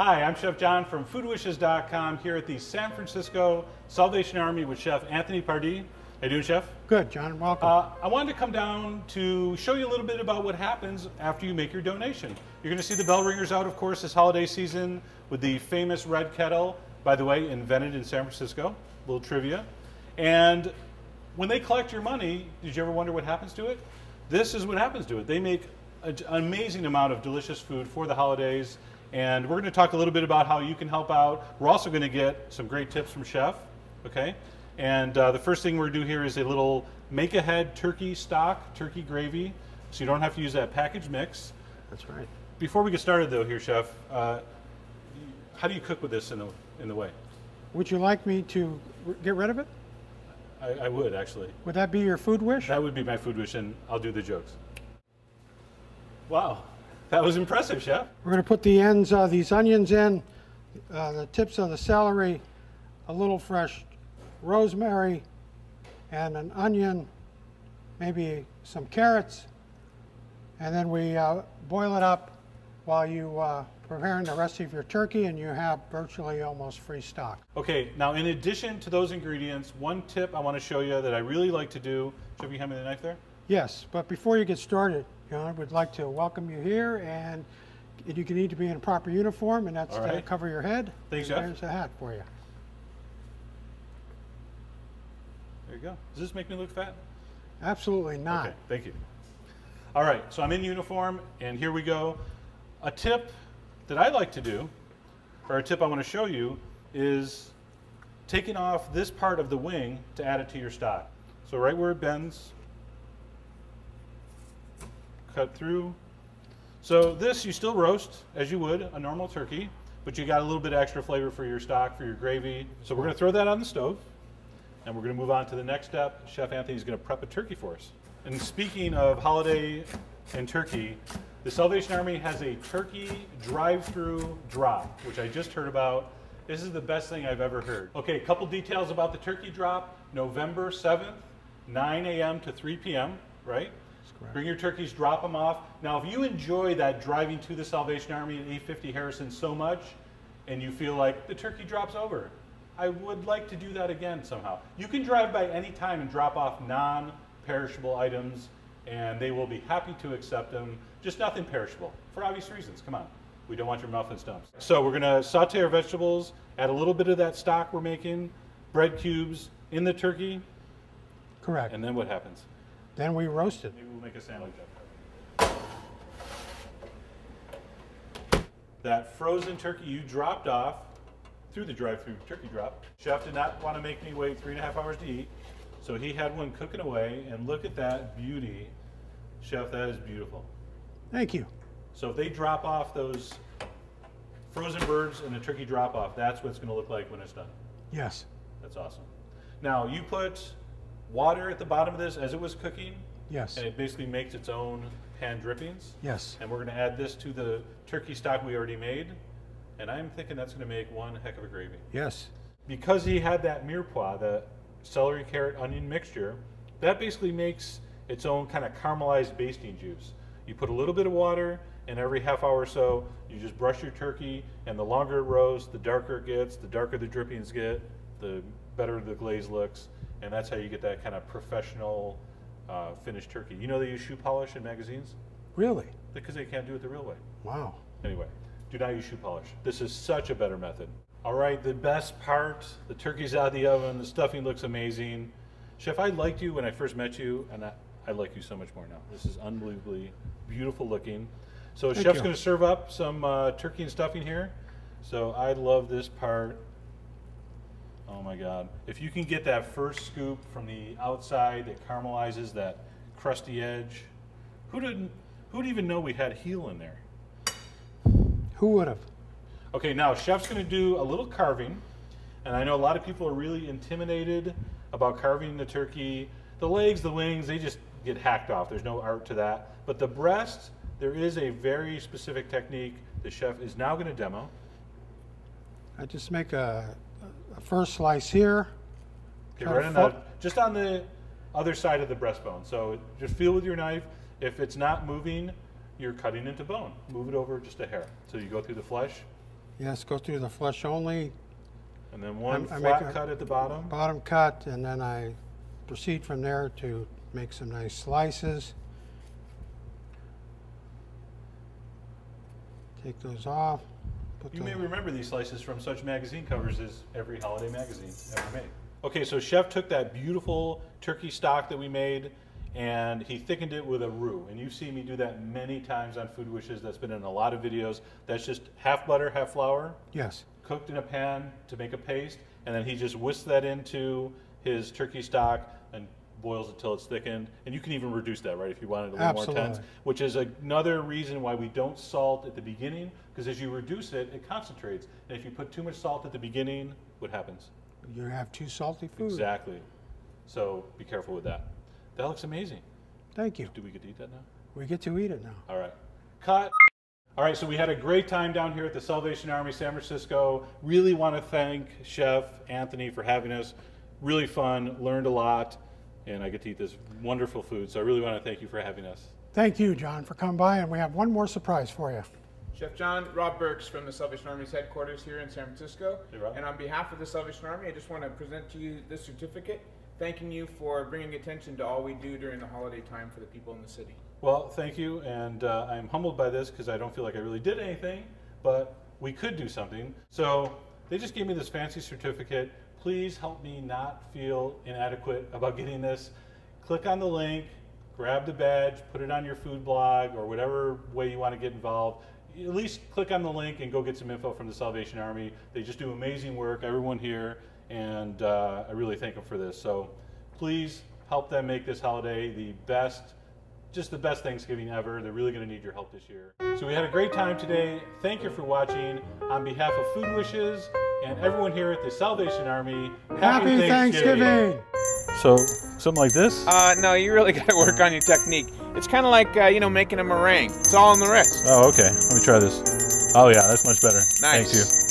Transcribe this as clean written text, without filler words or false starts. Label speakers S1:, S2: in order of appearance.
S1: Hi, I'm Chef John from foodwishes.com here at the San Francisco Salvation Army with Chef Anthony Pardee. How you doing, Chef?
S2: Good, John. Welcome.
S1: I wanted to come down to show you a little bit about what happens after you make your donation. You're going to see the bell ringers out, of course, this holiday season with the famous red kettle, by the way, invented in San Francisco. A little trivia. And when they collect your money, did you ever wonder what happens to it? This is what happens to it. They make an amazing amount of delicious food for the holidays. And we're going to talk a little bit about how you can help out. We're also going to get some great tips from Chef, okay? And the first thing we're going to do here is a little make-ahead turkey stock, turkey gravy, so you don't have to use that packaged mix.
S2: That's right.
S1: Before we get started though here, Chef, how do you cook with this in the way?
S2: Would you like me to get rid of it?
S1: I would, actually.
S2: Would that be your food wish?
S1: That would be my food wish, and I'll do the jokes. Wow. That was impressive, Chef.
S2: We're going to put the ends of these onions in, the tips of the celery, a little fresh rosemary, and an onion, maybe some carrots, and then we boil it up while you preparing the rest of your turkey, and you have virtually almost free stock.
S1: Okay, now in addition to those ingredients, one tip I want to show you that I really like to do. Chef, you hand me the knife there?
S2: Yes, but before you get started, John, I would like to welcome you here, and you need to be in a proper uniform, and that's to cover your head.
S1: Thanks, Chef.
S2: There's a hat for you.
S1: There you go. Does this make me look fat?
S2: Absolutely not.
S1: Okay, thank you. All right, so I'm in uniform, and here we go. A tip that I like to do, or a tip I want to show you, is taking off this part of the wing to add it to your stock. So right where it bends, cut through. So this you still roast as you would a normal turkey, but you got a little bit extra flavor for your stock, for your gravy. So we're going to throw that on the stove, and we're going to move on to the next step. Chef Anthony's going to prep a turkey for us. And speaking of holiday and turkey, the Salvation Army has a turkey drive-through drop, which I just heard about. This is the best thing I've ever heard. Okay, a couple details about the turkey drop. November 7th, 9 a.m. to 3 p.m., right? Bring your turkeys, drop them off. Now, if you enjoy that driving to the Salvation Army at 850 Harrison so much, and you feel like the turkey drops over, I would like to do that again somehow. You can drive by any time and drop off non-perishable items, and they will be happy to accept them. Just nothing perishable, for obvious reasons. Come on, we don't want your muffin stumps. So we're gonna saute our vegetables, add a little bit of that stock we're making, bread cubes in the turkey.
S2: Correct.
S1: And then what happens?
S2: Then we roast it.
S1: Maybe we'll make a sandwich of that frozen turkey you dropped off through the drive-through turkey drop. Chef did not want to make me wait 3.5 hours to eat, so he had one cooking away, and look at that beauty. Chef, that is beautiful.
S2: Thank you.
S1: So if they drop off those frozen birds in a turkey drop-off, that's what it's going to look like when it's done.
S2: Yes.
S1: That's awesome. Now, you put water at the bottom of this as it was cooking.
S2: Yes.
S1: And it basically makes its own pan drippings.
S2: Yes.
S1: And we're going to add this to the turkey stock we already made. And I'm thinking that's going to make one heck of a gravy.
S2: Yes.
S1: Because he had that mirepoix, the celery, carrot, onion mixture, that basically makes its own kind of caramelized basting juice. You put a little bit of water, and every half hour or so, you just brush your turkey, and the longer it roasts, the darker it gets, the darker the drippings get, the better the glaze looks. And that's how you get that kind of professional finished turkey. You know they use shoe polish in magazines?
S2: Really?
S1: Because they can't do it the real way.
S2: Wow.
S1: Anyway, do not use shoe polish. This is such a better method. All right, the best part, the turkey's out of the oven, the stuffing looks amazing. Chef, I liked you when I first met you, and I like you so much more now. This is unbelievably beautiful looking. So Chef's going to serve up some turkey and stuffing here. So I love this part. Oh my God. If you can get that first scoop from the outside that caramelizes that crusty edge, who'd even know we had heel in there?
S2: Who would have?
S1: Okay, now Chef's going to do a little carving, and I know a lot of people are really intimidated about carving the turkey. The legs, the wings, they just get hacked off. There's no art to that. But the breast, there is a very specific technique the Chef is now going to demo.
S2: I just make a first slice here.
S1: Okay, right on the, just on the other side of the breastbone. So just feel with your knife. If it's not moving, you're cutting into bone. Move it over just a hair. So you go through the flesh.
S2: Yes, go through the flesh only,
S1: And then one
S2: I
S1: flat
S2: make a-
S1: cut at the bottom.
S2: bottom cut, and then I proceed from there to make some nice slices. Take those off. Put
S1: You may
S2: the-
S1: remember these slices from such magazine covers as every holiday magazine ever made. Okay, so Chef took that beautiful turkey stock that we made and he thickened it with a roux. And you've seen me do that many times on Food Wishes. That's been in a lot of videos. That's just half butter, half flour,
S2: Yes.
S1: cooked in a pan to make a paste. And then he just whisks that into his turkey stock and boils it till it's thickened. And you can even reduce that, right, if you wanted a little more intense.
S2: Absolutely.
S1: Which is another reason why we don't salt at the beginning, because as you reduce it, it concentrates. And if you put too much salt at the beginning, what happens?
S2: You have too salty food.
S1: Exactly. So be careful with that. That looks amazing.
S2: Thank you.
S1: Do we get to eat that now?
S2: We get to eat it now.
S1: All right. Cut. All right, so we had a great time down here at the Salvation Army San Francisco. Really want to thank Chef Anthony for having us. Really fun, learned a lot, and I get to eat this wonderful food. So I really want to thank you for having us.
S2: Thank you, John, for coming by, and we have one more surprise for you.
S3: Chef John, Rob Burks from the Salvation Army's headquarters here in San Francisco.
S1: Hey, Rob.
S3: And on behalf of the Salvation Army, I just want to present to you this certificate, thanking you for bringing attention to all we do during the holiday time for the people in the city.
S1: Well, thank you, and I'm humbled by this because I don't feel like I really did anything, but we could do something. So they just gave me this fancy certificate. Please help me not feel inadequate about getting this. Click on the link, grab the badge, put it on your food blog or whatever way you want to get involved. At least click on the link and go get some info from the Salvation Army. They just do amazing work, everyone here, and I really thank them for this. So please help them make this holiday the best, just the best Thanksgiving ever. They're really going to need your help this year. So we had a great time today. Thank you for watching. On behalf of Food Wishes and everyone here at the Salvation Army,
S2: Happy Thanksgiving!
S1: So, something like this?
S3: No, you really got to work on your technique. It's kind of like, making a meringue. It's all on the wrist.
S1: Oh, okay. Let me try this. Oh, yeah, that's much better.
S3: Nice.
S1: Thank you.